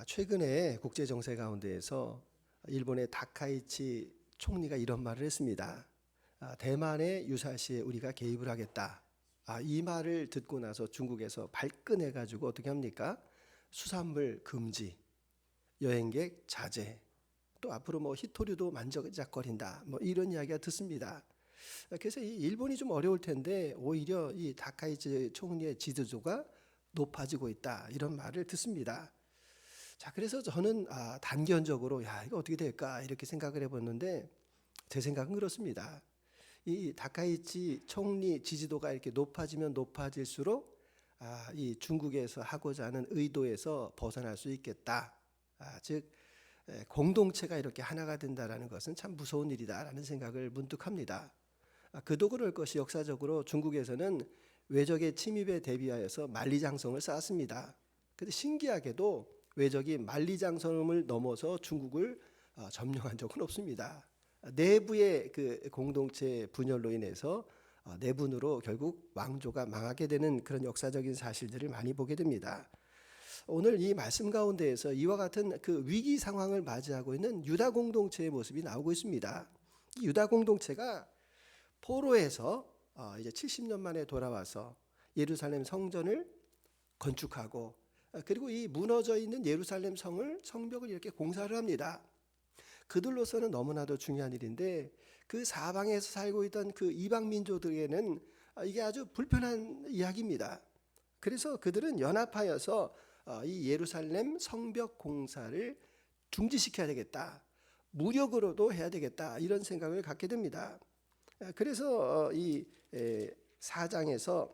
최근에 국제 정세 가운데에서 일본의 다카이치 총리가 이런 말을 했습니다. 대만의 유사시에 우리가 개입을 하겠다. 이 말을 듣고 나서 중국에서 발끈해 가지고 어떻게 합니까? 수산물 금지, 여행객 자제, 또 앞으로 히토류도 만져작거린다. 이런 이야기가 듣습니다. 그래서 이 일본이 좀 어려울 텐데 오히려 이 다카이치 총리의 지지도가 높아지고 있다. 이런 말을 듣습니다. 자, 그래서 저는 단견적으로 이거 어떻게 될까 이렇게 생각을 해봤는데 제 생각은 그렇습니다. 이 다카이치 총리 지지도가 이렇게 높아지면 높아질수록 이 중국에서 하고자 하는 의도에서 벗어날 수 있겠다. 즉 공동체가 이렇게 하나가 된다라는 것은 참 무서운 일이다라는 생각을 문득 합니다. 그도 그럴 것이 역사적으로 중국에서는 외적의 침입에 대비하여서 만리장성을 쌓았습니다. 그런데 신기하게도 외적이 만리장성을 넘어서 중국을 점령한 적은 없습니다. 내부의 그 공동체 분열로 인해서 내분으로 결국 왕조가 망하게 되는 그런 역사적인 사실들을 많이 보게 됩니다. 오늘 이 말씀 가운데에서 이와 같은 그 위기 상황을 맞이하고 있는 유다 공동체의 모습이 나오고 있습니다. 이 유다 공동체가 포로에서 이제 70년 만에 돌아와서 예루살렘 성전을 건축하고 그리고 이 무너져 있는 예루살렘 성벽을 이렇게 공사를 합니다. 그들로서는 너무나도 중요한 일인데 그 사방에서 살고 있던 그 이방 민족들에게는 이게 아주 불편한 이야기입니다. 그래서 그들은 연합하여서 이 예루살렘 성벽 공사를 중지시켜야 되겠다. 무력으로도 해야 되겠다. 이런 생각을 갖게 됩니다. 그래서 이 4장에서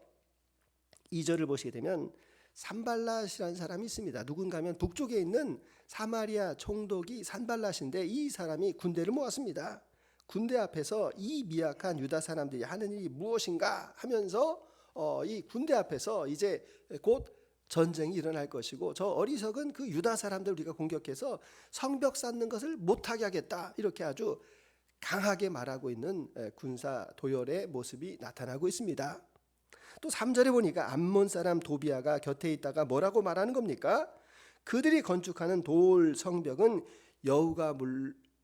2절을 보시게 되면 산발랏이라는 사람이 있습니다. 누군가 하면 북쪽에 있는 사마리아 총독이 산발랏인데 이 사람이 군대를 모았습니다. 군대 앞에서 이 미약한 유다 사람들이 하는 일이 무엇인가 하면서 이 군대 앞에서 이제 곧 전쟁이 일어날 것이고 저 어리석은 그 유다 사람들 우리가 공격해서 성벽 쌓는 것을 못하게 하겠다. 이렇게 아주 강하게 말하고 있는 군사 도열의 모습이 나타나고 있습니다. 또 3절에 보니까 암몬 사람 도비아가 곁에 있다가 뭐라고 말하는 겁니까? 그들이 건축하는 돌 성벽은 여우가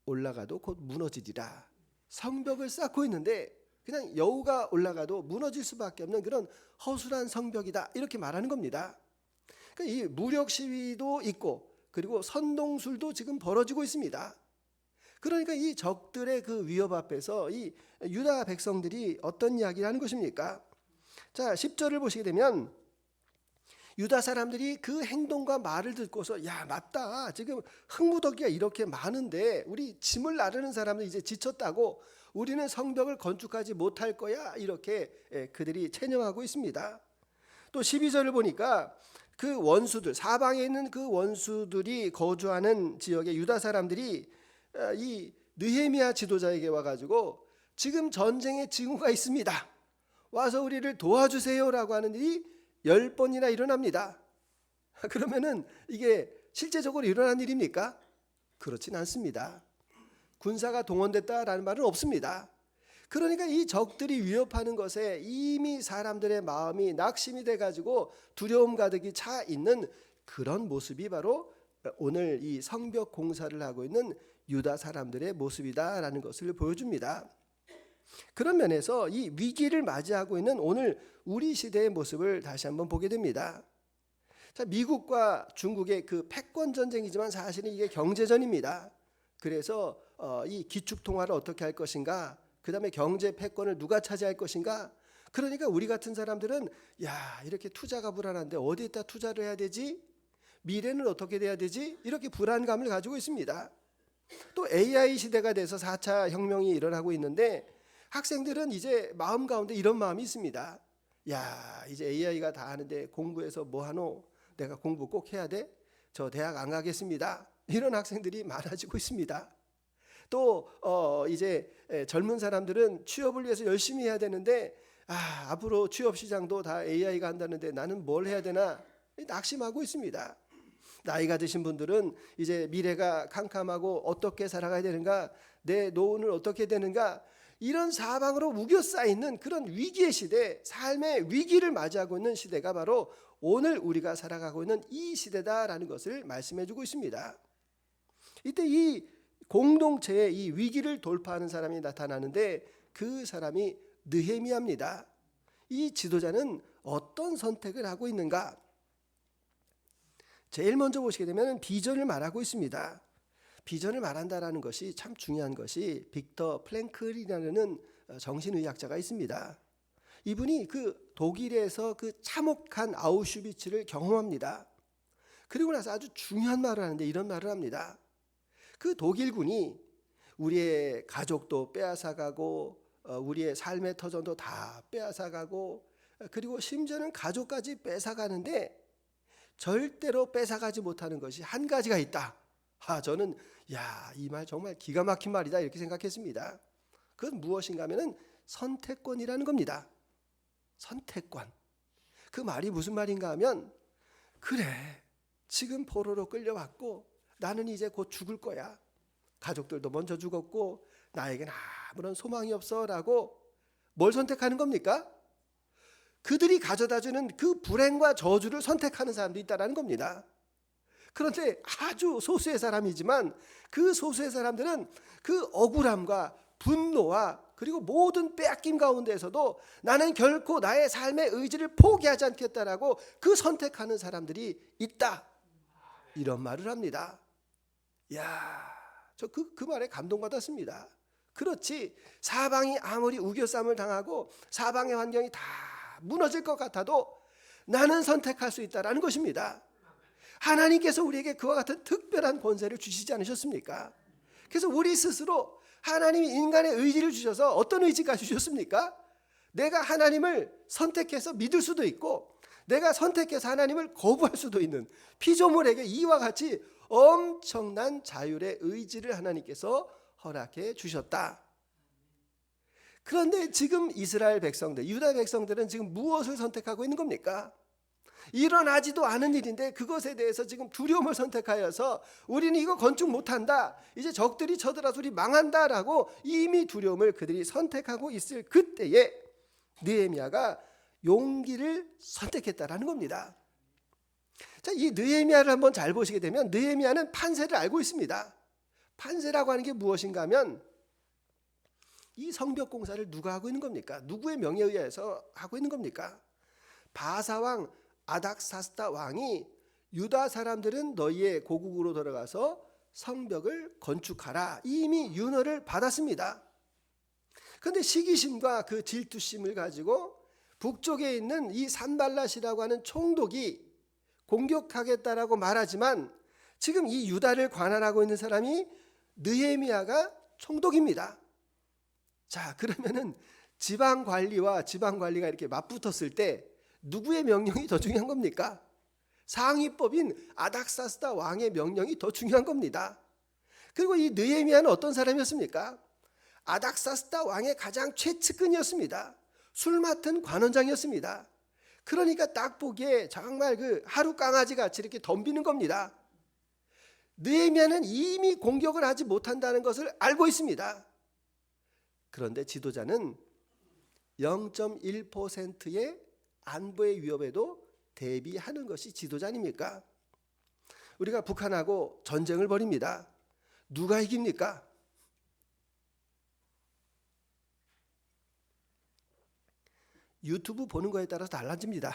올라가도 곧 무너지리라. 성벽을 쌓고 있는데 그냥 여우가 올라가도 무너질 수밖에 없는 그런 허술한 성벽이다. 이렇게 말하는 겁니다. 그러니까 이 무력 시위도 있고 그리고 선동술도 지금 벌어지고 있습니다. 그러니까 이 적들의 그 위협 앞에서 이 유다 백성들이 어떤 이야기를 하는 것입니까? 자, 10절을 보시게 되면 유다 사람들이 그 행동과 말을 듣고서 맞다. 지금 흙무더기가 이렇게 많은데 우리 짐을 나르는 사람은 이제 지쳤다고 우리는 성벽을 건축하지 못할 거야. 이렇게 그들이 체념하고 있습니다. 또 12절을 보니까 그 원수들 사방에 있는 그 원수들이 거주하는 지역의 유다 사람들이 이 느헤미야 지도자에게 와가지고 지금 전쟁의 징후가 있습니다. 와서 우리를 도와주세요라고 하는 일이 10번이나 일어납니다. 그러면은 이게 실제적으로 일어난 일입니까? 그렇진 않습니다. 군사가 동원됐다라는 말은 없습니다. 그러니까 이 적들이 위협하는 것에 이미 사람들의 마음이 낙심이 돼가지고 두려움 가득이 차 있는 그런 모습이 바로 오늘 이 성벽 공사를 하고 있는 유다 사람들의 모습이다라는 것을 보여줍니다. 그런 면에서 이 위기를 맞이하고 있는 오늘 우리 시대의 모습을 다시 한번 보게 됩니다. 자, 미국과 중국의 그 패권 전쟁이지만 사실은 이게 경제전입니다. 그래서 이 기축통화를 어떻게 할 것인가, 그 다음에 경제 패권을 누가 차지할 것인가. 그러니까 우리 같은 사람들은 이렇게 투자가 불안한데 어디에다 투자를 해야 되지? 미래는 어떻게 돼야 되지? 이렇게 불안감을 가지고 있습니다. 또 AI 시대가 돼서 4차 혁명이 일어나고 있는데 학생들은 이제 마음 가운데 이런 마음이 있습니다. 이제 AI가 다 하는데 공부해서 뭐 하노? 내가 공부 꼭 해야 돼? 저 대학 안 가겠습니다. 이런 학생들이 많아지고 있습니다. 또 이제 젊은 사람들은 취업을 위해서 열심히 해야 되는데 앞으로 취업 시장도 다 AI가 한다는데 나는 뭘 해야 되나? 낙심하고 있습니다. 나이가 드신 분들은 이제 미래가 캄캄하고 어떻게 살아가야 되는가, 내 노후는 어떻게 되는가, 이런 사방으로 우겨싸여 있는 그런 위기의 시대, 삶의 위기를 맞이하고 있는 시대가 바로 오늘 우리가 살아가고 있는 이 시대다라는 것을 말씀해 주고 있습니다. 이때 이 공동체의 이 위기를 돌파하는 사람이 나타나는데 그 사람이 느헤미야입니다. 이 지도자는 어떤 선택을 하고 있는가? 제일 먼저 보시게 되면 비전을 말하고 있습니다. 비전을 말한다라는 것이 참 중요한 것이 빅터 플랭클이라는 정신의학자가 있습니다. 이분이 그 독일에서 그 참혹한 아우슈비츠를 경험합니다. 그리고 나서 아주 중요한 말을 하는데 이런 말을 합니다. 그 독일군이 우리의 가족도 빼앗아가고 우리의 삶의 터전도 다 빼앗아가고 그리고 심지어는 가족까지 뺏어가는데 절대로 뺏어가지 못하는 것이 한 가지가 있다. 저는 이 말 정말 기가 막힌 말이다 이렇게 생각했습니다. 그건 무엇인가 하면은 선택권이라는 겁니다. 선택권. 그 말이 무슨 말인가 하면 그래 지금 포로로 끌려왔고 나는 이제 곧 죽을 거야. 가족들도 먼저 죽었고 나에겐 아무런 소망이 없어라고 뭘 선택하는 겁니까? 그들이 가져다주는 그 불행과 저주를 선택하는 사람도 있다는 겁니다. 그런데 아주 소수의 사람이지만 그 소수의 사람들은 그 억울함과 분노와 그리고 모든 빼앗김 가운데에서도 나는 결코 나의 삶의 의지를 포기하지 않겠다라고 그 선택하는 사람들이 있다. 이런 말을 합니다. 저 그 말에 감동받았습니다. 그렇지 사방이 아무리 우겨쌈을 당하고 사방의 환경이 다 무너질 것 같아도 나는 선택할 수 있다라는 것입니다. 하나님께서 우리에게 그와 같은 특별한 권세를 주시지 않으셨습니까? 그래서 우리 스스로 하나님이 인간의 의지를 주셔서 어떤 의지까지 주셨습니까? 내가 하나님을 선택해서 믿을 수도 있고 내가 선택해서 하나님을 거부할 수도 있는 피조물에게 이와 같이 엄청난 자율의 의지를 하나님께서 허락해 주셨다. 그런데 지금 이스라엘 백성들, 유다 백성들은 지금 무엇을 선택하고 있는 겁니까? 일어나지도 않은 일인데 그것에 대해서 지금 두려움을 선택하여서 우리는 이거 건축 못한다, 이제 적들이 쳐들어서 우리 망한다라고 이미 두려움을 그들이 선택하고 있을 그때에 느헤미야가 용기를 선택했다라는 겁니다. 자, 이 느헤미야를 한번 잘 보시게 되면 느헤미야는 판세를 알고 있습니다. 판세라고 하는 게 무엇인가 하면 이 성벽 공사를 누가 하고 있는 겁니까? 누구의 명예에 의해서 하고 있는 겁니까? 바사왕 아닥사스다 왕이 유다 사람들은 너희의 고국으로 들어가서 성벽을 건축하라 이미 윤허를 받았습니다. 그런데 시기심과 그 질투심을 가지고 북쪽에 있는 이 산발랏이라고 하는 총독이 공격하겠다라고 말하지만 지금 이 유다를 관할하고 있는 사람이 느헤미야가 총독입니다. 자, 그러면은 지방 관리와 지방 관리가 이렇게 맞붙었을 때 누구의 명령이 더 중요한 겁니까? 상위법인 아닥사스다 왕의 명령이 더 중요한 겁니다. 그리고 이 느헤미야는 어떤 사람이었습니까? 아닥사스다 왕의 가장 최측근이었습니다. 술 맡은 관원장이었습니다. 그러니까 딱 보기에 정말 그 하루 강아지 같이 이렇게 덤비는 겁니다. 느헤미야는 이미 공격을 하지 못한다는 것을 알고 있습니다. 그런데 지도자는 0.1%의 안보의 위협에도 대비하는 것이 지도자 아닙니까? 우리가 북한하고 전쟁을 벌입니다. 누가 이깁니까? 유튜브 보는 거에 따라서 달라집니다.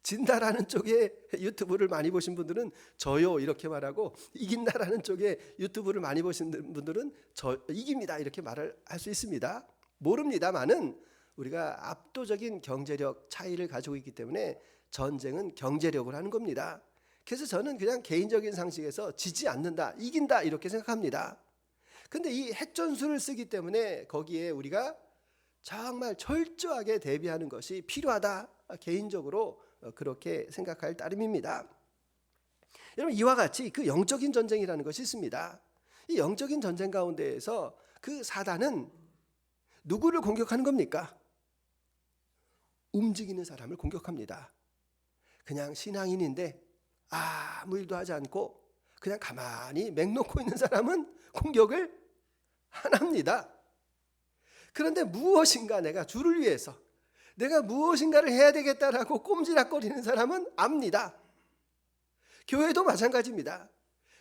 진다라는 쪽에 유튜브를 많이 보신 분들은 저요 이렇게 말하고, 이긴다라는 쪽에 유튜브를 많이 보신 분들은 저 이깁니다 이렇게 말을 할 수 있습니다. 모릅니다만은 우리가 압도적인 경제력 차이를 가지고 있기 때문에 전쟁은 경제력으로 하는 겁니다. 그래서 저는 그냥 개인적인 상식에서 지지 않는다, 이긴다 이렇게 생각합니다. 근데 이 핵전술을 쓰기 때문에 거기에 우리가 정말 철저하게 대비하는 것이 필요하다, 개인적으로 그렇게 생각할 따름입니다. 여러분, 이와 같이 그 영적인 전쟁이라는 것이 있습니다. 이 영적인 전쟁 가운데에서 그 사단은 누구를 공격하는 겁니까? 움직이는 사람을 공격합니다. 그냥 신앙인인데 아무 일도 하지 않고 그냥 가만히 맹 놓고 있는 사람은 공격을 안 합니다. 그런데 무엇인가 내가 주를 위해서 내가 무엇인가를 해야 되겠다라고 꼼지락거리는 사람은 압니다. 교회도 마찬가지입니다.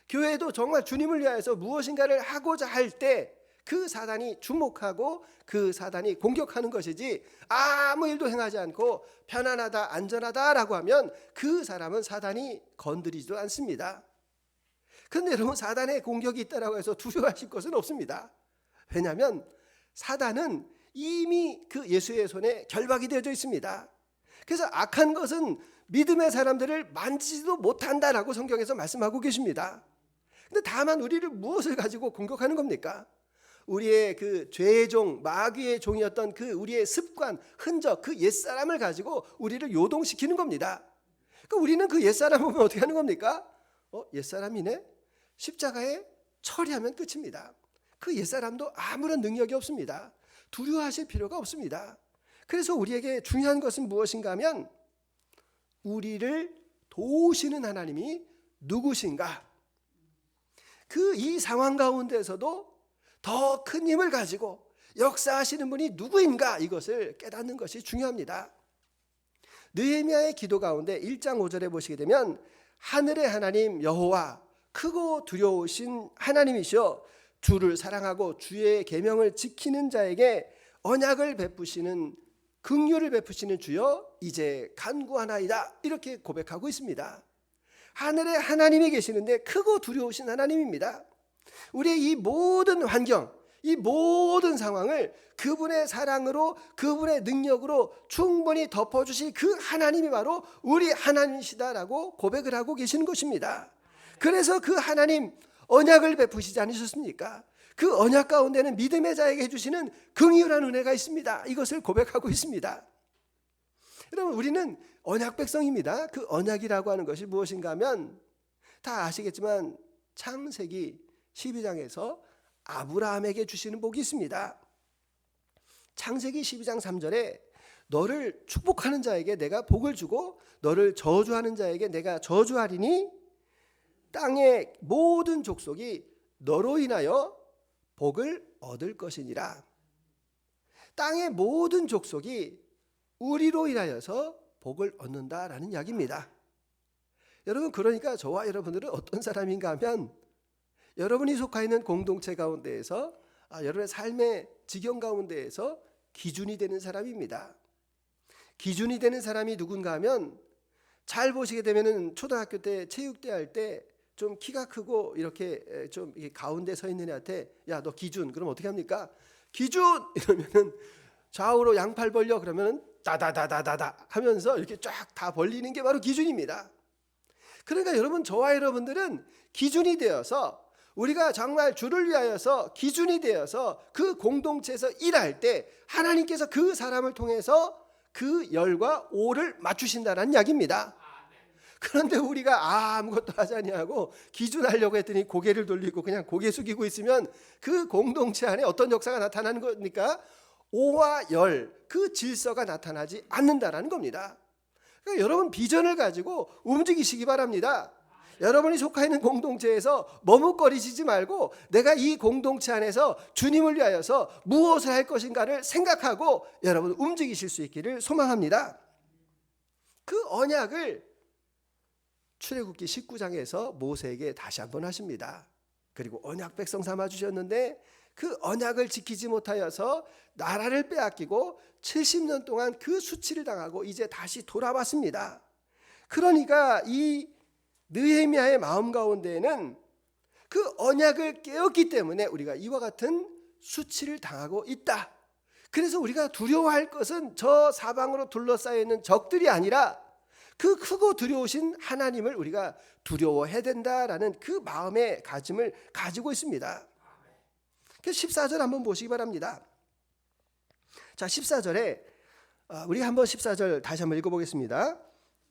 교회도 정말 주님을 위하여서 무엇인가를 하고자 할 때 그 사단이 주목하고 그 사단이 공격하는 것이지, 아무 일도 행하지 않고 편안하다 안전하다라고 하면 그 사람은 사단이 건드리지도 않습니다. 그런데 여러분, 사단의 공격이 있다라고 해서 두려워하실 것은 없습니다. 왜냐하면 사단은 이미 그 예수의 손에 결박이 되어져 있습니다. 그래서 악한 것은 믿음의 사람들을 만지지도 못한다라고 성경에서 말씀하고 계십니다. 근데 다만 우리를 무엇을 가지고 공격하는 겁니까? 우리의 그 죄의 종, 마귀의 종이었던 그 우리의 습관, 흔적, 그 옛사람을 가지고 우리를 요동시키는 겁니다. 그러니까 우리는 그 옛사람 보면 어떻게 하는 겁니까? 옛사람이네? 십자가에 처리하면 끝입니다. 그 옛사람도 아무런 능력이 없습니다. 두려워하실 필요가 없습니다. 그래서 우리에게 중요한 것은 무엇인가 하면 우리를 도우시는 하나님이 누구신가? 그 이 상황 가운데서도 더 큰 힘을 가지고 역사하시는 분이 누구인가, 이것을 깨닫는 것이 중요합니다. 느헤미야의 기도 가운데 1장 5절에 보시게 되면 하늘의 하나님 여호와, 크고 두려우신 하나님이시여, 주를 사랑하고 주의 계명을 지키는 자에게 언약을 베푸시는, 긍휼을 베푸시는 주여, 이제 간구하나이다, 이렇게 고백하고 있습니다. 하늘에 하나님이 계시는데 크고 두려우신 하나님입니다. 우리의 이 모든 환경, 이 모든 상황을 그분의 사랑으로, 그분의 능력으로 충분히 덮어주실 그 하나님이 바로 우리 하나님이시다라고 고백을 하고 계시는 것입니다. 그래서 그 하나님 언약을 베푸시지 않으셨습니까? 그 언약 가운데는 믿음의 자에게 해주시는 긍휼한 은혜가 있습니다. 이것을 고백하고 있습니다. 여러분, 우리는 언약 백성입니다. 그 언약이라고 하는 것이 무엇인가 하면 다 아시겠지만 창세기 12장에서 아브라함에게 주시는 복이 있습니다. 창세기 12장 3절에 너를 축복하는 자에게 내가 복을 주고 너를 저주하는 자에게 내가 저주하리니 땅의 모든 족속이 너로 인하여 복을 얻을 것이니라. 땅의 모든 족속이 우리로 인하여서 복을 얻는다라는 이야기입니다. 여러분, 그러니까 저와 여러분들은 어떤 사람인가 하면 여러분이 속해 있는 공동체 가운데에서, 여러분의 삶의 지경 가운데에서 기준이 되는 사람입니다. 기준이 되는 사람이 누군가 하면, 잘 보시게 되면은 초등학교 때 체육대 할 때 좀 키가 크고 이렇게 좀 가운데 서 있는 애한테 야, 너 기준, 그럼 어떻게 합니까? 기준 이러면은 좌우로 양팔 벌려, 그러면 다다다다다다 하면서 이렇게 쫙 다 벌리는 게 바로 기준입니다. 그러니까 여러분, 저와 여러분들은 기준이 되어서, 우리가 정말 주를 위하여서 기준이 되어서 그 공동체에서 일할 때 하나님께서 그 사람을 통해서 그 열과 오를 맞추신다는 이야기입니다. 그런데 우리가 아무것도 하지 아니하고 기준하려고 했더니 고개를 돌리고 그냥 고개 숙이고 있으면 그 공동체 안에 어떤 역사가 나타나는 겁니까? 오와 열, 그 질서가 나타나지 않는다라는 겁니다. 그러니까 여러분, 비전을 가지고 움직이시기 바랍니다. 여러분이 속해 있는 공동체에서 머뭇거리시지 말고 내가 이 공동체 안에서 주님을 위하여서 무엇을 할 것인가를 생각하고 여러분 움직이실 수 있기를 소망합니다. 그 언약을 출애굽기 19장에서 모세에게 다시 한번 하십니다. 그리고 언약 백성 삼아 주셨는데 그 언약을 지키지 못하여서 나라를 빼앗기고 70년 동안 그 수치를 당하고 이제 다시 돌아왔습니다. 그러니까 이 느헤미야의 마음 가운데에는 그 언약을 깨었기 때문에 우리가 이와 같은 수치를 당하고 있다. 그래서 우리가 두려워할 것은 저 사방으로 둘러싸여 있는 적들이 아니라 그 크고 두려우신 하나님을 우리가 두려워해야 된다라는 그 마음의 가짐을 가지고 있습니다. 14절 한번 보시기 바랍니다. 자, 14절에 우리 한번 14절 다시 한번 읽어보겠습니다.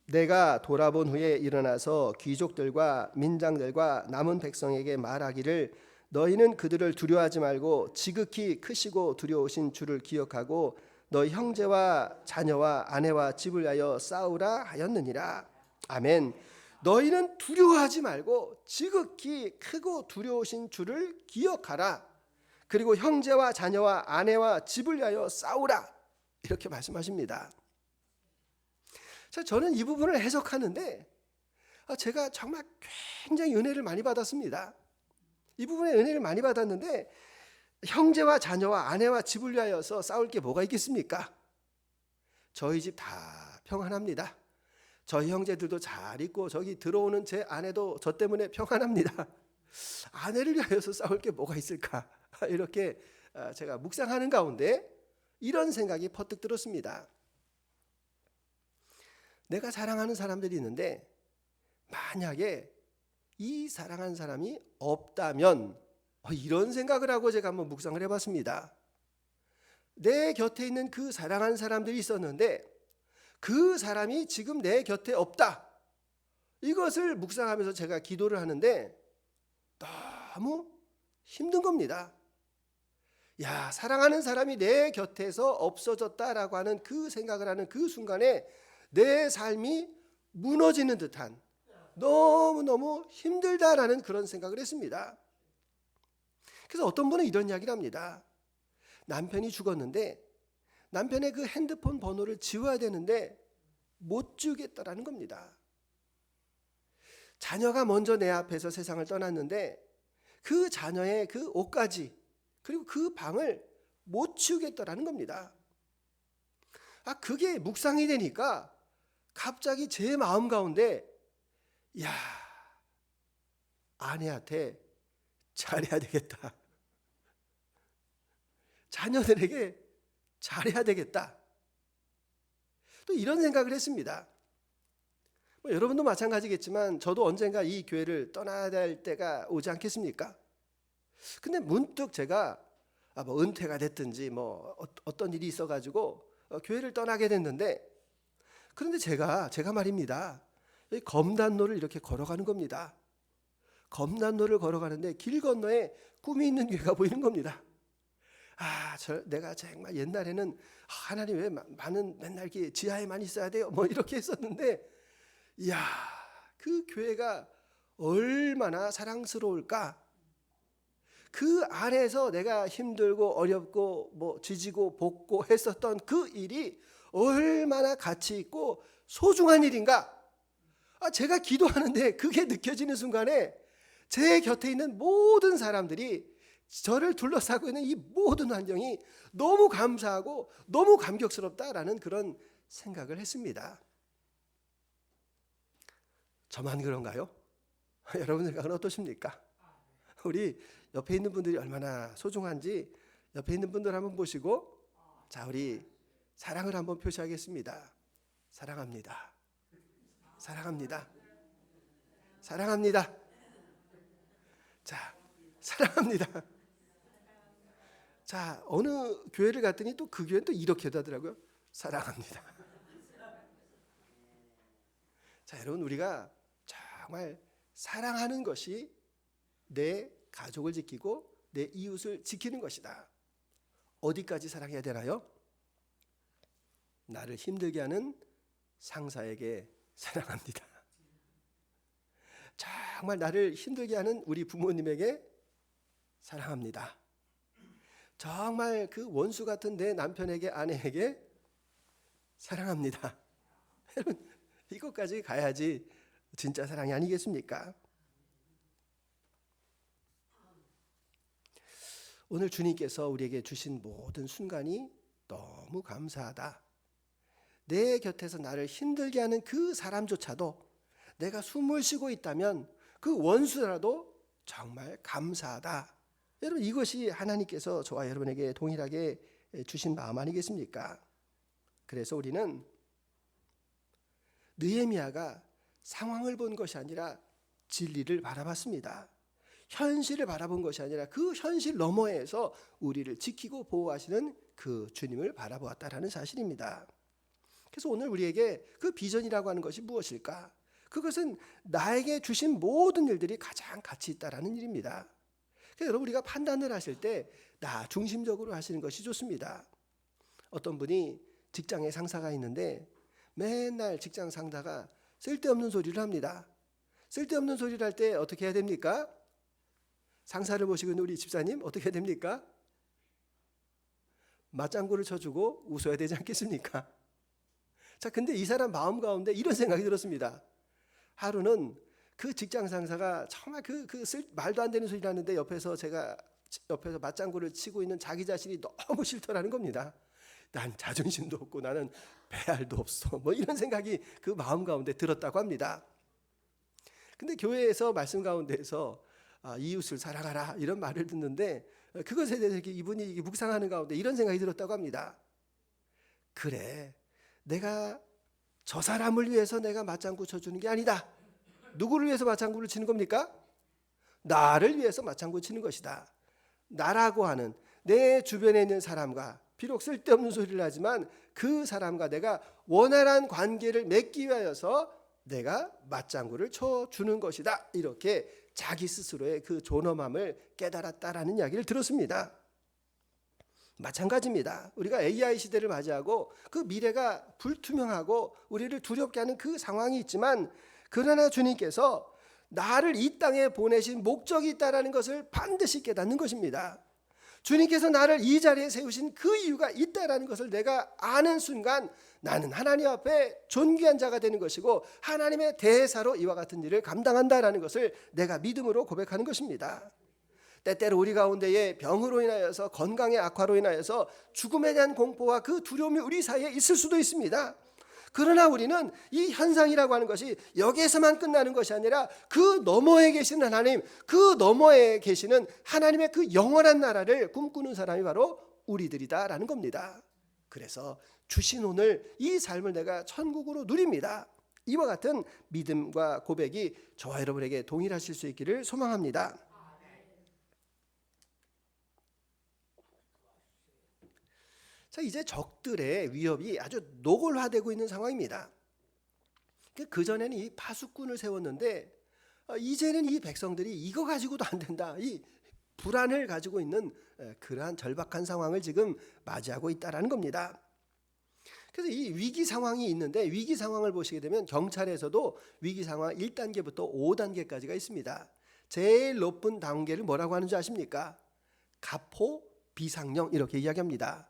내가 돌아본 후에 일어나서 귀족들과 민장들과 남은 백성에게 말하기를 너희는 그들을 두려워하지 말고 지극히 크시고 두려우신 주를 기억하고 너희 형제와 자녀와 아내와 집을 위하여 싸우라 하였느니라. 아멘. 너희는 두려워하지 말고 지극히 크고 두려우신 주를 기억하라. 그리고 형제와 자녀와 아내와 집을 위하여 싸우라 이렇게 말씀하십니다. 자, 저는 이 부분을 해석하는데 제가 정말 굉장히 은혜를 많이 받았습니다. 이 부분에 은혜를 많이 받았는데 형제와 자녀와 아내와 집을 위하여서 싸울 게 뭐가 있겠습니까? 저희 집 다 평안합니다. 저희 형제들도 잘 있고 저기 들어오는 제 아내도 저 때문에 평안합니다. 아내를 위하여서 싸울 게 뭐가 있을까? 이렇게 제가 묵상하는 가운데 이런 생각이 퍼뜩 들었습니다. 내가 사랑하는 사람들이 있는데 만약에 이 사랑하는 사람이 없다면 이런 생각을 하고 제가 한번 묵상을 해봤습니다. 내 곁에 있는 그 사랑하는 사람들이 있었는데 그 사람이 지금 내 곁에 없다. 이것을 묵상하면서 제가 기도를 하는데 너무 힘든 겁니다. 야, 사랑하는 사람이 내 곁에서 없어졌다라고 하는 그 생각을 하는 그 순간에 내 삶이 무너지는 듯한 너무너무 힘들다라는 그런 생각을 했습니다. 그래서 어떤 분은 이런 이야기를 합니다. 남편이 죽었는데 남편의 그 핸드폰 번호를 지워야 되는데 못 지우겠다라는 겁니다. 자녀가 먼저 내 앞에서 세상을 떠났는데 그 자녀의 그 옷가지 그리고 그 방을 못 치우겠다라는 겁니다. 그게 묵상이 되니까 갑자기 제 마음 가운데 야, 아내한테 잘해야 되겠다. 자녀들에게 잘해야 되겠다. 또 이런 생각을 했습니다. 여러분도 마찬가지겠지만 저도 언젠가 이 교회를 떠나야 될 때가 오지 않겠습니까? 근데 문득 제가 은퇴가 됐든지 어떤 일이 있어가지고 교회를 떠나게 됐는데 그런데 제가 말입니다. 검단로를 이렇게 걸어가는 겁니다. 검단로를 걸어가는데 길 건너에 꿈이 있는 교회가 보이는 겁니다. 내가 정말 옛날에는 하나님 왜 맨날 이렇게 지하에만 있어야 돼요? 이렇게 했었는데, 이야, 그 교회가 얼마나 사랑스러울까? 그 안에서 내가 힘들고 어렵고 지지고 볶고 했었던 그 일이 얼마나 가치 있고 소중한 일인가? 제가 기도하는데 그게 느껴지는 순간에 제 곁에 있는 모든 사람들이 저를 둘러싸고 있는 이 모든 환경이 너무 감사하고 너무 감격스럽다라는 그런 생각을 했습니다. 저만 그런가요? 여러분 생각은 어떠십니까? 우리 옆에 있는 분들이 얼마나 소중한지 옆에 있는 분들 한번 보시고 자, 우리 사랑을 한번 표시하겠습니다. 사랑합니다. 사랑합니다. 사랑합니다. 자, 사랑합니다. 자, 어느 교회를 갔더니 또 그 교회는 또 이렇게도 하더라고요. 사랑합니다. 자, 여러분, 우리가 정말 사랑하는 것이 내 가족을 지키고 내 이웃을 지키는 것이다. 어디까지 사랑해야 되나요? 나를 힘들게 하는 상사에게 사랑합니다. 정말 나를 힘들게 하는 우리 부모님에게 사랑합니다. 정말 그 원수 같은 내 남편에게 아내에게 사랑합니다. 여러분, 이것까지 가야지 진짜 사랑이 아니겠습니까? 오늘 주님께서 우리에게 주신 모든 순간이 너무 감사하다. 내 곁에서 나를 힘들게 하는 그 사람조차도 내가 숨을 쉬고 있다면 그 원수라도 정말 감사하다. 여러분, 이것이 하나님께서 저와 여러분에게 동일하게 주신 마음 아니겠습니까? 그래서 우리는 느헤미야가 상황을 본 것이 아니라 진리를 바라봤습니다. 현실을 바라본 것이 아니라 그 현실 너머에서 우리를 지키고 보호하시는 그 주님을 바라보았다라는 사실입니다. 그래서 오늘 우리에게 그 비전이라고 하는 것이 무엇일까? 그것은 나에게 주신 모든 일들이 가장 가치 있다라는 일입니다. 그래서 여러분, 우리가 판단을 하실 때 나 중심적으로 하시는 것이 좋습니다. 어떤 분이 직장에 상사가 있는데 맨날 직장 상사가 쓸데없는 소리를 합니다. 쓸데없는 소리를 할 때 어떻게 해야 됩니까? 상사를 보시고 있는 우리 집사님 어떻게 해야 됩니까? 맞장구를 쳐주고 웃어야 되지 않겠습니까? 자, 근데 이 사람 마음 가운데 이런 생각이 들었습니다. 하루는 그 직장 상사가 정말 말도 안 되는 소리를 하는데 제가 옆에서 맞장구를 치고 있는 자기 자신이 너무 싫더라는 겁니다. 난 자존심도 없고 나는 배알도 없어. 뭐 이런 생각이 그 마음 가운데 들었다고 합니다. 근데 교회에서 말씀 가운데에서 이웃을 사랑하라 이런 말을 듣는데 그것에 대해서 이분이 묵상하는 가운데 이런 생각이 들었다고 합니다. 그래, 내가 저 사람을 위해서 내가 맞장구 쳐주는 게 아니다. 누구를 위해서 맞장구를 치는 겁니까? 나를 위해서 맞장구 치는 것이다. 나라고 하는 내 주변에 있는 사람과 비록 쓸데없는 소리를 하지만 그 사람과 내가 원활한 관계를 맺기 위하여서 내가 맞장구를 쳐주는 것이다. 이렇게 자기 스스로의 그 존엄함을 깨달았다라는 이야기를 들었습니다. 마찬가지입니다. 우리가 AI 시대를 맞이하고 그 미래가 불투명하고 우리를 두렵게 하는 그 상황이 있지만 그러나 주님께서 나를 이 땅에 보내신 목적이 있다는 것을 반드시 깨닫는 것입니다. 주님께서 나를 이 자리에 세우신 그 이유가 있다는 것을 내가 아는 순간 나는 하나님 앞에 존귀한 자가 되는 것이고 하나님의 대사로 이와 같은 일을 감당한다는 것을 내가 믿음으로 고백하는 것입니다. 때때로 우리 가운데에 병으로 인하여서 건강의 악화로 인하여서 죽음에 대한 공포와 그 두려움이 우리 사이에 있을 수도 있습니다. 그러나 우리는 이 현상이라고 하는 것이 여기에서만 끝나는 것이 아니라 그 너머에 계시는 하나님, 그 너머에 계시는 하나님의 그 영원한 나라를 꿈꾸는 사람이 바로 우리들이다라는 겁니다. 그래서 주신 오늘 이 삶을 내가 천국으로 누립니다. 이와 같은 믿음과 고백이 저와 여러분에게 동일하실 수 있기를 소망합니다. 자, 이제 적들의 위협이 아주 노골화되고 있는 상황입니다. 그전에는 이 파수꾼을 세웠는데 이제는 이 백성들이 이거 가지고도 안 된다. 이 불안을 가지고 있는 그러한 절박한 상황을 지금 맞이하고 있다는 겁니다. 그래서 이 위기 상황이 있는데 위기 상황을 보시게 되면 경찰에서도 위기 상황 1단계부터 5단계까지가 있습니다. 제일 높은 단계를 뭐라고 하는지 아십니까? 가포, 비상령 이렇게 이야기합니다.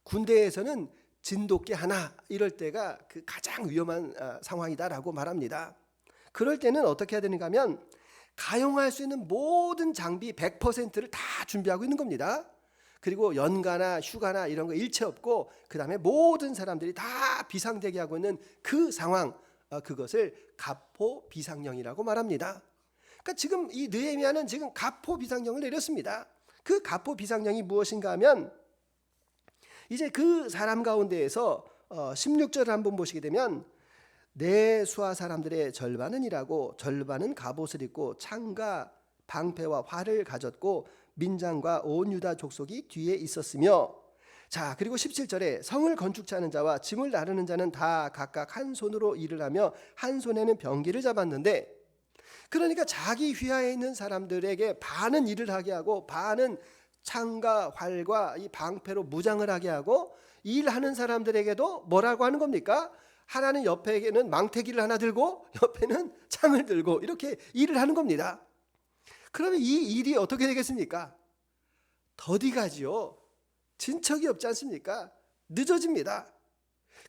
군대에서는 진돗개 하나 이럴 때가 그 가장 위험한 상황이다라고 말합니다. 그럴 때는 어떻게 해야 되는가 하면 가용할 수 있는 모든 장비 100%를 다 준비하고 있는 겁니다. 그리고 연가나 휴가나 이런 거 일체 없고 그 다음에 모든 사람들이 다 비상대기하고 있는 그 상황, 그것을 가포 비상령이라고 말합니다. 그러니까 지금 이 느헤미야는 지금 가포 비상령을 내렸습니다. 그 가포 비상령이 무엇인가 하면 이제 그 사람 가운데에서 16절을 한번 보시게 되면 내 수하 사람들의 절반은 일하고 절반은 갑옷을 입고 창과 방패와 활을 가졌고 민장과 온 유다 족속이 뒤에 있었으며 자 그리고 17절에 성을 건축치 하는 자와 짐을 나르는 자는 다 각각 한 손으로 일을 하며 한 손에는 병기를 잡았는데 그러니까 자기 휘하에 있는 사람들에게 반은 일을 하게 하고 반은 창과 활과 이 방패로 무장을 하게 하고 일하는 사람들에게도 뭐라고 하는 겁니까? 하나는 옆에는 망태기를 하나 들고 옆에는 창을 들고 이렇게 일을 하는 겁니다. 그러면 이 일이 어떻게 되겠습니까? 더디가지요. 진척이 없지 않습니까? 늦어집니다.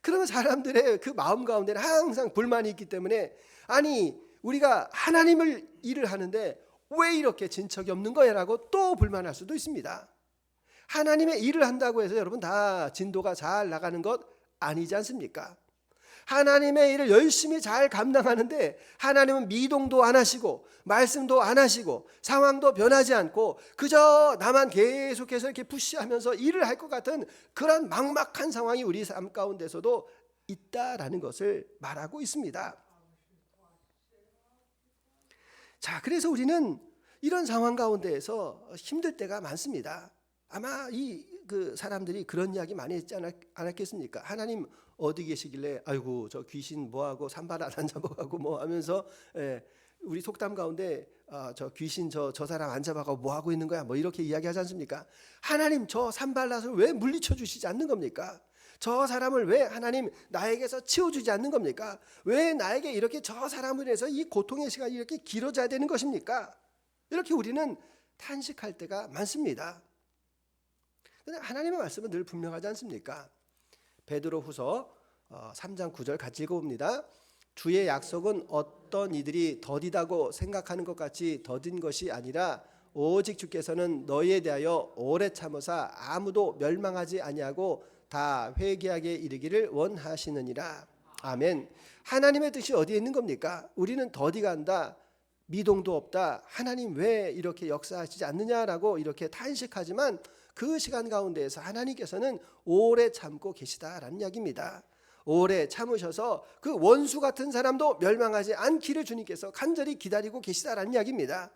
그러면 사람들의 그 마음 가운데는 항상 불만이 있기 때문에 아니 우리가 하나님을 일을 하는데 왜 이렇게 진척이 없는 거야? 라고 또 불만할 수도 있습니다. 하나님의 일을 한다고 해서 여러분 다 진도가 잘 나가는 것 아니지 않습니까? 하나님의 일을 열심히 잘 감당하는데 하나님은 미동도 안 하시고 말씀도 안 하시고 상황도 변하지 않고 그저 나만 계속해서 이렇게 푸시하면서 일을 할 것 같은 그런 막막한 상황이 우리 삶 가운데서도 있다라는 것을 말하고 있습니다. 자, 그래서 우리는 이런 상황 가운데에서 힘들 때가 많습니다. 아마 그 사람들이 그런 이야기 많이 했지 않았겠습니까? 하나님 어디 계시길래 아이고 저 귀신 뭐하고 산발 안 잡아가고 뭐 하면서 우리 속담 가운데 저 귀신 저 사람 안 잡아가고 뭐 하고 있는 거야 뭐 이렇게 이야기하지 않습니까? 하나님 저 산발낫을 왜 물리쳐 주시지 않는 겁니까? 저 사람을 왜 하나님 나에게서 치워주지 않는 겁니까? 왜 나에게 이렇게 저 사람을 해서 이 고통의 시간이 이렇게 길어져야 되는 것입니까? 이렇게 우리는 탄식할 때가 많습니다. 근데 하나님의 말씀은 늘 분명하지 않습니까? 베드로후서 3장 9절 같이 읽어봅니다. 주의 약속은 어떤 이들이 더디다고 생각하는 것 같이 더딘 것이 아니라 오직 주께서는 너희에 대하여 오래 참으사 아무도 멸망하지 아니하고 다 회개하게 이르기를 원하시느니라. 아멘. 하나님의 뜻이 어디에 있는 겁니까? 우리는 더디간다, 미동도 없다, 하나님 왜 이렇게 역사하시지 않느냐라고 이렇게 탄식하지만 그 시간 가운데에서 하나님께서는 오래 참고 계시다라는 이야기입니다. 오래 참으셔서 그 원수 같은 사람도 멸망하지 않기를 주님께서 간절히 기다리고 계시다라는 이야기입니다.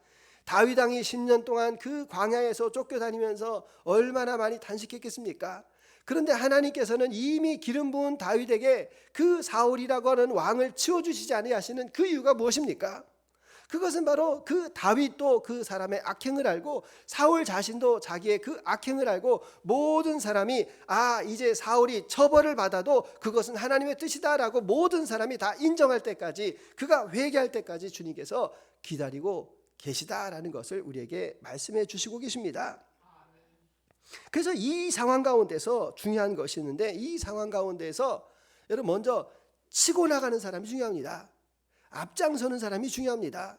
다윗 왕이 10년 동안 그 광야에서 쫓겨다니면서 얼마나 많이 단식했겠습니까? 그런데 하나님께서는 이미 기름 부은 다윗에게 그 사울이라고 하는 왕을 치워주시지 아니하시는 그 이유가 무엇입니까? 그것은 바로 그 다윗도 그 사람의 악행을 알고 사울 자신도 자기의 그 악행을 알고 모든 사람이 이제 사울이 처벌을 받아도 그것은 하나님의 뜻이다라고 모든 사람이 다 인정할 때까지, 그가 회개할 때까지 주님께서 기다리고 계시다라는 것을 우리에게 말씀해 주시고 계십니다. 그래서 이 상황 가운데서 중요한 것이 있는데, 이 상황 가운데서 여러분 먼저 치고 나가는 사람이 중요합니다. 앞장서는 사람이 중요합니다.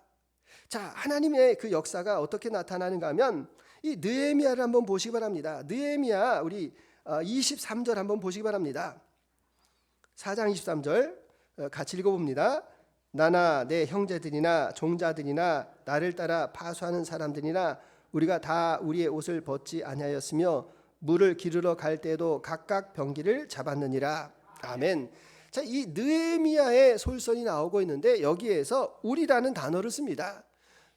자, 하나님의 그 역사가 어떻게 나타나는가 하면 이 느헤미야를 한번 보시기 바랍니다. 느헤미야 우리 23절 한번 보시기 바랍니다. 4장 23절 같이 읽어봅니다. 나나 내 형제들이나 종자들이나 나를 따라 파수하는 사람들이나 우리가 다 우리의 옷을 벗지 아니하였으며 물을 기르러 갈 때에도 각각 병기를 잡았느니라. 아멘. 자, 이 느헤미야의 솔선이 나오고 있는데 여기에서 우리라는 단어를 씁니다.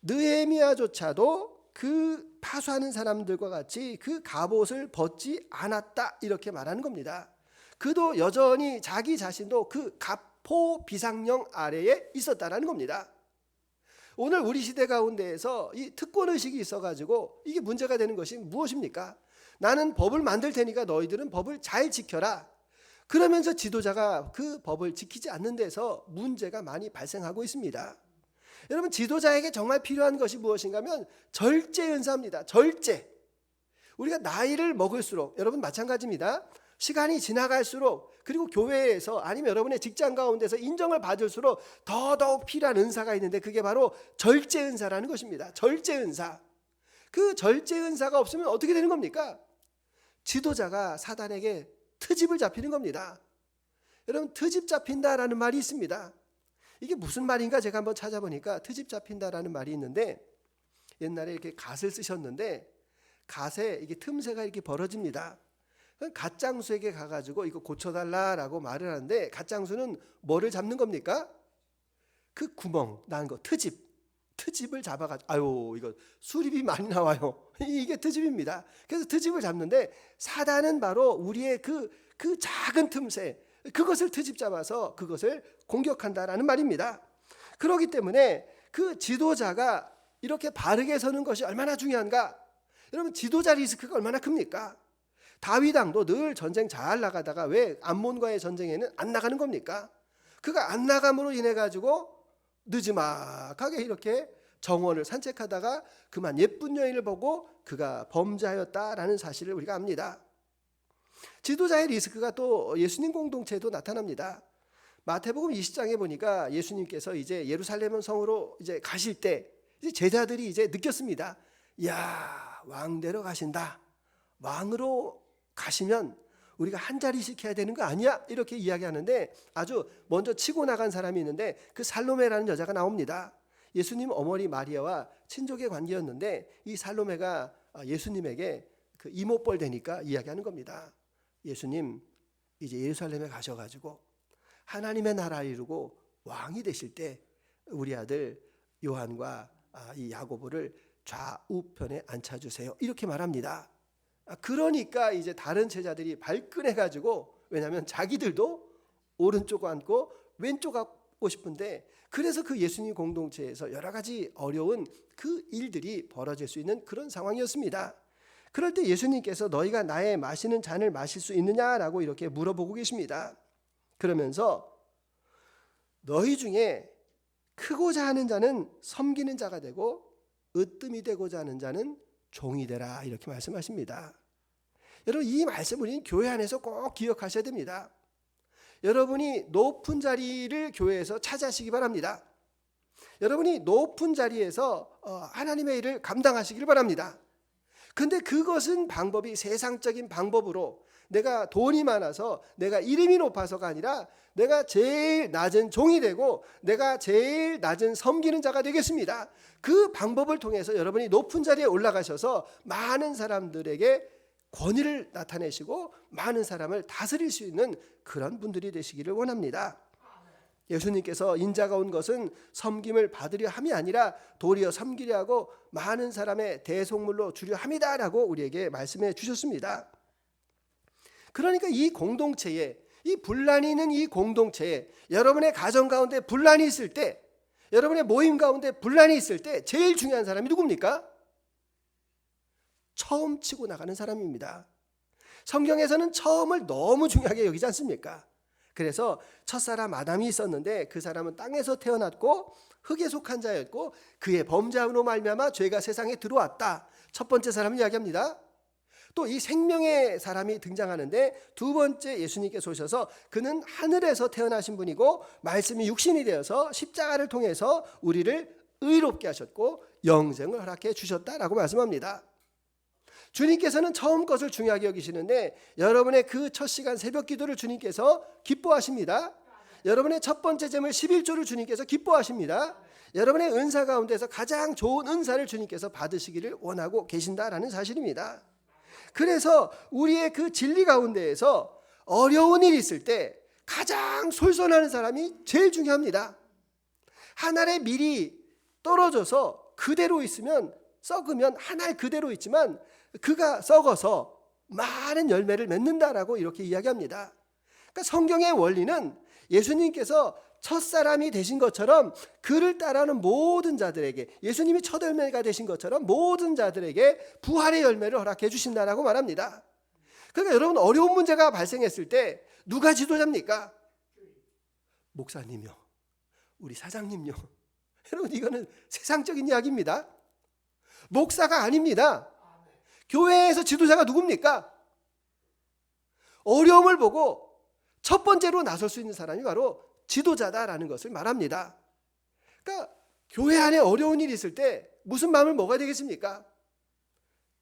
느헤미야조차도 그 파수하는 사람들과 같이 그 갑옷을 벗지 않았다 이렇게 말하는 겁니다. 그도 여전히 자기 자신도 그 갑포 비상령 아래에 있었다라는 겁니다. 오늘 우리 시대 가운데에서 이 특권의식이 있어가지고 이게 문제가 되는 것이 무엇입니까? 나는 법을 만들 테니까 너희들은 법을 잘 지켜라. 그러면서 지도자가 그 법을 지키지 않는 데서 문제가 많이 발생하고 있습니다. 여러분, 지도자에게 정말 필요한 것이 무엇인가 하면 절제 은사입니다. 절제. 우리가 나이를 먹을수록, 여러분 마찬가지입니다. 시간이 지나갈수록, 그리고 교회에서 아니면 여러분의 직장 가운데서 인정을 받을수록 더더욱 필요한 은사가 있는데 그게 바로 절제 은사라는 것입니다. 절제 은사. 그 절제 은사가 없으면 어떻게 되는 겁니까? 지도자가 사단에게 트집을 잡히는 겁니다. 여러분, 트집 잡힌다라는 말이 있습니다. 이게 무슨 말인가 제가 한번 찾아보니까 트집 잡힌다라는 말이 있는데, 옛날에 이렇게 갓을 쓰셨는데 갓에 이게 틈새가 이렇게 벌어집니다. 갓장수에게 가가지고 이거 고쳐달라라고 말을 하는데, 갓장수는 뭐를 잡는 겁니까? 그 구멍 난 거, 트집을 잡아가지고, 이거 수리비 많이 나와요. 이게 트집입니다. 그래서 트집을 잡는데 사단은 바로 우리의 그 작은 틈새, 그것을 트집 잡아서 그것을 공격한다라는 말입니다. 그렇기 때문에 그 지도자가 이렇게 바르게 서는 것이 얼마나 중요한가? 여러분, 지도자 리스크가 얼마나 큽니까? 다윗 왕도 늘 전쟁 잘 나가다가 왜 암몬과의 전쟁에는 안 나가는 겁니까? 그가 안 나감으로 인해 가지고 느지막하게 이렇게 정원을 산책하다가 그만 예쁜 여인을 보고 그가 범죄하였다라는 사실을 우리가 압니다. 지도자의 리스크가 또 예수님 공동체에도 나타납니다. 마태복음 20장에 보니까 예수님께서 이제 예루살렘 성으로 이제 가실 때 이제 제자들이 이제 느꼈습니다. 야, 왕대로 가신다. 왕으로 가시면 우리가 한 자리씩 해야 되는 거 아니야? 이렇게 이야기하는데 아주 먼저 치고 나간 사람이 있는데 그 살로메라는 여자가 나옵니다. 예수님 어머니 마리아와 친족의 관계였는데 이 살로메가 예수님에게 그 이모뻘 되니까 이야기하는 겁니다. 예수님, 이제 예루살렘에 가셔가지고 하나님의 나라 이루고 왕이 되실 때 우리 아들 요한과 이 야고보를 좌우편에 앉혀주세요. 이렇게 말합니다. 그러니까 이제 다른 제자들이 발끈해가지고, 왜냐하면 자기들도 오른쪽 앉고 왼쪽 앉고 싶은데, 그래서 그 예수님 공동체에서 여러 가지 어려운 그 일들이 벌어질 수 있는 그런 상황이었습니다. 그럴 때 예수님께서 너희가 나의 마시는 잔을 마실 수 있느냐라고 이렇게 물어보고 계십니다. 그러면서 너희 중에 크고자 하는 자는 섬기는 자가 되고 으뜸이 되고자 하는 자는 종이 되라, 이렇게 말씀하십니다. 여러분, 이 말씀을 우리는 교회 안에서 꼭 기억하셔야 됩니다. 여러분이 높은 자리를 교회에서 차지하시기 바랍니다. 여러분이 높은 자리에서 하나님의 일을 감당하시길 바랍니다. 근데 그것은 방법이 세상적인 방법으로 내가 돈이 많아서 내가 이름이 높아서가 아니라 내가 제일 낮은 종이 되고 내가 제일 낮은 섬기는 자가 되겠습니다. 그 방법을 통해서 여러분이 높은 자리에 올라가셔서 많은 사람들에게 권위를 나타내시고 많은 사람을 다스릴 수 있는 그런 분들이 되시기를 원합니다. 예수님께서 인자가 온 것은 섬김을 받으려 함이 아니라 도리어 섬기려 하고 많은 사람의 대속물로 주려 함이다라고 우리에게 말씀해 주셨습니다. 그러니까 이 공동체에, 이 분란이 있는 이 공동체에, 여러분의 가정 가운데 분란이 있을 때, 여러분의 모임 가운데 분란이 있을 때 제일 중요한 사람이 누굽니까? 처음 치고 나가는 사람입니다. 성경에서는 처음을 너무 중요하게 여기지 않습니까? 그래서 첫사람 아담이 있었는데 그 사람은 땅에서 태어났고 흙에 속한 자였고 그의 범죄함으로 말미암아 죄가 세상에 들어왔다. 첫 번째 사람을 이야기합니다. 또 이 생명의 사람이 등장하는데 두 번째 예수님께서 오셔서 그는 하늘에서 태어나신 분이고 말씀이 육신이 되어서 십자가를 통해서 우리를 의롭게 하셨고 영생을 허락해 주셨다라고 말씀합니다. 주님께서는 처음 것을 중요하게 여기시는데 여러분의 그 첫 시간 새벽 기도를 주님께서 기뻐하십니다. 여러분의 첫 번째 제물 11조를 주님께서 기뻐하십니다. 여러분의 은사 가운데서 가장 좋은 은사를 주님께서 받으시기를 원하고 계신다라는 사실입니다. 그래서 우리의 그 진리 가운데에서 어려운 일이 있을 때 가장 솔선하는 사람이 제일 중요합니다. 한 알의 밀이 떨어져서 그대로 있으면 썩으면 한 알 그대로 있지만 그가 썩어서 많은 열매를 맺는다라고 이렇게 이야기합니다. 그러니까 성경의 원리는 예수님께서 첫사람이 되신 것처럼 그를 따르는 모든 자들에게, 예수님이 첫 열매가 되신 것처럼 모든 자들에게 부활의 열매를 허락해 주신다라고 말합니다. 그러니까 여러분, 어려운 문제가 발생했을 때 누가 지도자입니까? 목사님요, 우리 사장님요. 여러분, 이거는 세상적인 이야기입니다. 목사가 아닙니다. 교회에서 지도자가 누굽니까? 어려움을 보고 첫 번째로 나설 수 있는 사람이 바로 지도자다라는 것을 말합니다. 그러니까 교회 안에 어려운 일이 있을 때 무슨 마음을 먹어야 되겠습니까?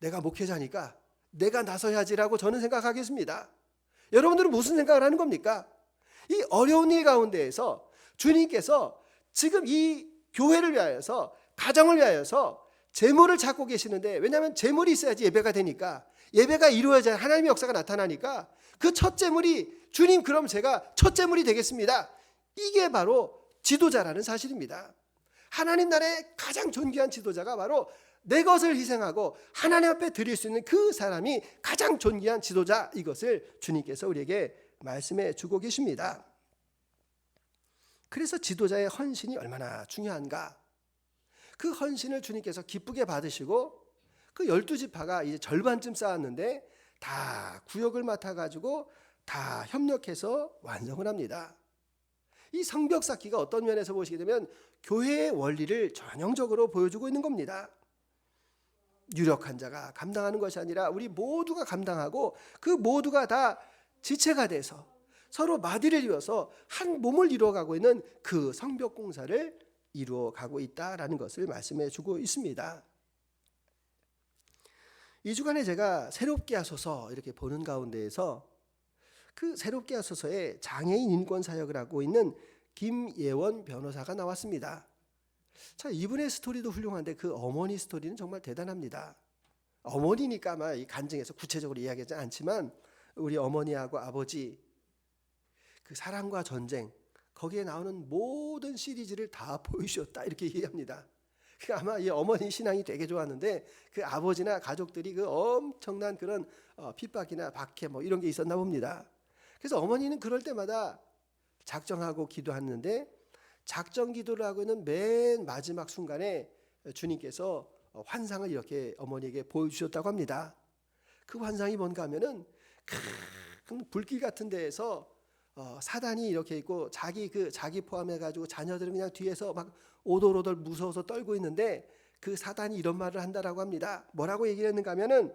내가 목회자니까 내가 나서야지라고 저는 생각하겠습니다. 여러분들은 무슨 생각을 하는 겁니까? 이 어려운 일 가운데에서 주님께서 지금 이 교회를 위하여서, 가정을 위하여서 재물을 찾고 계시는데, 왜냐하면 재물이 있어야지 예배가 되니까, 예배가 이루어져야 하나님의 역사가 나타나니까 그 첫 재물이 주님, 그럼 제가 첫 재물이 되겠습니다. 이게 바로 지도자라는 사실입니다. 하나님 나라의 가장 존귀한 지도자가 바로 내 것을 희생하고 하나님 앞에 드릴 수 있는 그 사람이 가장 존귀한 지도자, 이것을 주님께서 우리에게 말씀해 주고 계십니다. 그래서 지도자의 헌신이 얼마나 중요한가, 그 헌신을 주님께서 기쁘게 받으시고 그 12지파가 이제 절반쯤 쌓았는데 다 구역을 맡아가지고 다 협력해서 완성을 합니다. 이 성벽 쌓기가 어떤 면에서 보시게 되면 교회의 원리를 전형적으로 보여주고 있는 겁니다. 유력한 자가 감당하는 것이 아니라 우리 모두가 감당하고 그 모두가 다 지체가 돼서 서로 마디를 이어서 한 몸을 이루어가고 있는 그 성벽 공사를 이루어가고 있다라는 것을 말씀해 주고 있습니다. 이 주간에 제가 새롭게 하소서 이렇게 보는 가운데에서 그 새롭게 하소서에 장애인 인권 사역을 하고 있는 김예원 변호사가 나왔습니다. 자, 이분의 스토리도 훌륭한데 그 어머니 스토리는 정말 대단합니다. 어머니니까 아마 이 간증에서 구체적으로 이야기하지 않지만 우리 어머니하고 아버지, 그 사랑과 전쟁, 거기에 나오는 모든 시리즈를 다 보여주셨다 이렇게 얘기합니다. 아마 이 어머니 신앙이 되게 좋았는데 그 아버지나 가족들이 그 엄청난 그런 핍박이나 박해 뭐 이런 게 있었나 봅니다. 그래서 어머니는 그럴 때마다 작정하고 기도하는데, 작정 기도를 하고 있는 맨 마지막 순간에 주님께서 환상을 이렇게 어머니에게 보여주셨다고 합니다. 그 환상이 뭔가 하면은 큰 불길 같은 데에서 사단이 이렇게 있고 자기 포함해 가지고 자녀들은 그냥 뒤에서 막 오돌오돌 무서워서 떨고 있는데 그 사단이 이런 말을 한다라고 합니다. 뭐라고 얘기를 했는가 하면은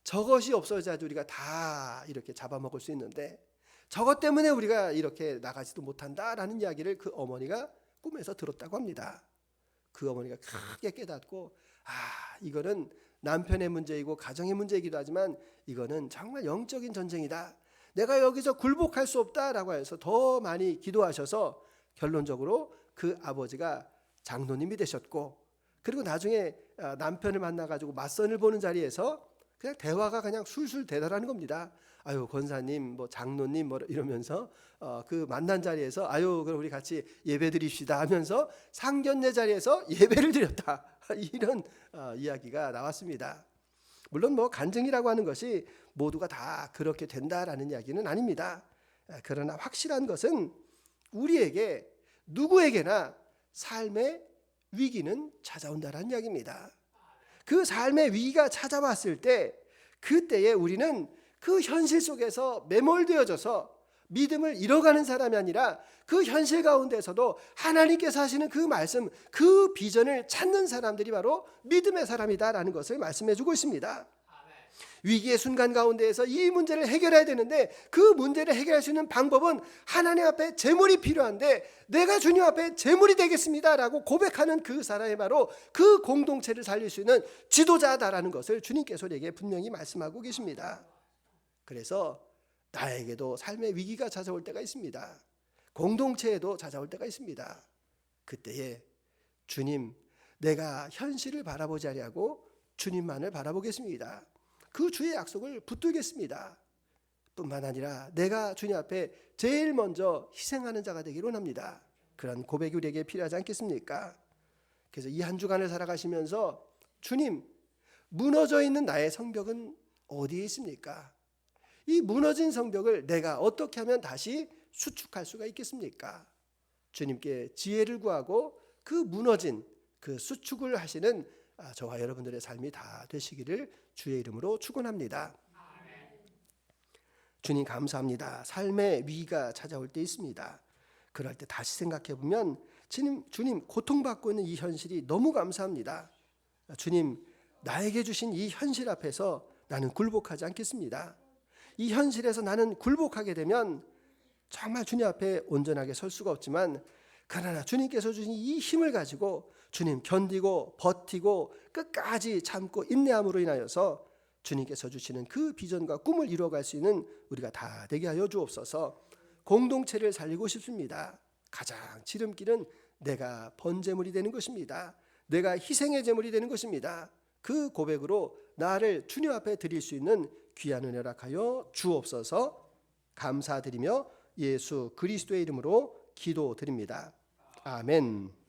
저것이 없어져야지 우리가 다 이렇게 잡아먹을 수 있는데 저것 때문에 우리가 이렇게 나가지도 못한다라는 이야기를 그 어머니가 꿈에서 들었다고 합니다. 그 어머니가 크게 깨닫고 이거는 남편의 문제이고 가정의 문제이기도 하지만 이거는 정말 영적인 전쟁이다. 내가 여기서 굴복할 수 없다라고 해서 더 많이 기도하셔서 결론적으로 그 아버지가 장로님이 되셨고, 그리고 나중에 남편을 만나가지고 맞선을 보는 자리에서 그냥 대화가 그냥 술술 되더라는 겁니다. 아유 권사님, 뭐 장로님, 뭐 이러면서 그 만난 자리에서 아유 그럼 우리 같이 예배 드립시다 하면서 상견례 자리에서 예배를 드렸다. 이런 이야기가 나왔습니다. 물론 뭐 간증이라고 하는 것이 모두가 다 그렇게 된다라는 이야기는 아닙니다. 그러나 확실한 것은 우리에게 누구에게나 삶의 위기는 찾아온다라는 이야기입니다. 그 삶의 위기가 찾아왔을 때 그때에 우리는 그 현실 속에서 매몰되어져서 믿음을 잃어가는 사람이 아니라 그 현실 가운데서도 하나님께서 하시는 그 말씀, 그 비전을 찾는 사람들이 바로 믿음의 사람이다라는 것을 말씀해 주고 있습니다. 위기의 순간 가운데에서 이 문제를 해결해야 되는데 그 문제를 해결할 수 있는 방법은 하나님 앞에 제물이 필요한데 내가 주님 앞에 제물이 되겠습니다라고 고백하는 그 사람이 바로 그 공동체를 살릴 수 있는 지도자다라는 것을 주님께서 우리에게 분명히 말씀하고 계십니다. 그래서 나에게도 삶의 위기가 찾아올 때가 있습니다. 공동체에도 찾아올 때가 있습니다. 그때에 주님, 내가 현실을 바라보지 아니하고 주님만을 바라보겠습니다. 그 주의 약속을 붙들겠습니다. 뿐만 아니라 내가 주님 앞에 제일 먼저 희생하는 자가 되기를 원합니다. 그런 고백이 우리에게 필요하지 않겠습니까? 그래서 이 한 주간을 살아가시면서 주님, 무너져 있는 나의 성벽은 어디에 있습니까? 이 무너진 성벽을 내가 어떻게 하면 다시 수축할 수가 있겠습니까? 주님께 지혜를 구하고 그 무너진 그 수축을 하시는 저와 여러분들의 삶이 다 되시기를 주의 이름으로 축원합니다. 주님 감사합니다. 삶의 위기가 찾아올 때 있습니다. 그럴 때 다시 생각해 보면 주님 고통받고 있는 이 현실이 너무 감사합니다. 주님, 나에게 주신 이 현실 앞에서 나는 굴복하지 않겠습니다. 이 현실에서 나는 굴복하게 되면 정말 주님 앞에 온전하게 설 수가 없지만 그러나 주님께서 주신 이 힘을 가지고 주님 견디고 버티고 끝까지 참고 인내함으로 인하여서 주님께서 주시는 그 비전과 꿈을 이루어갈 수 있는 우리가 다 되게 하여 주옵소서. 공동체를 살리고 싶습니다. 가장 지름길은 내가 번제물이 되는 것입니다. 내가 희생의 제물이 되는 것입니다. 그 고백으로 나를 주님 앞에 드릴 수 있는 귀한 은혜를 허락하여 주옵소서. 감사드리며 예수 그리스도의 이름으로 기도드립니다. 아멘.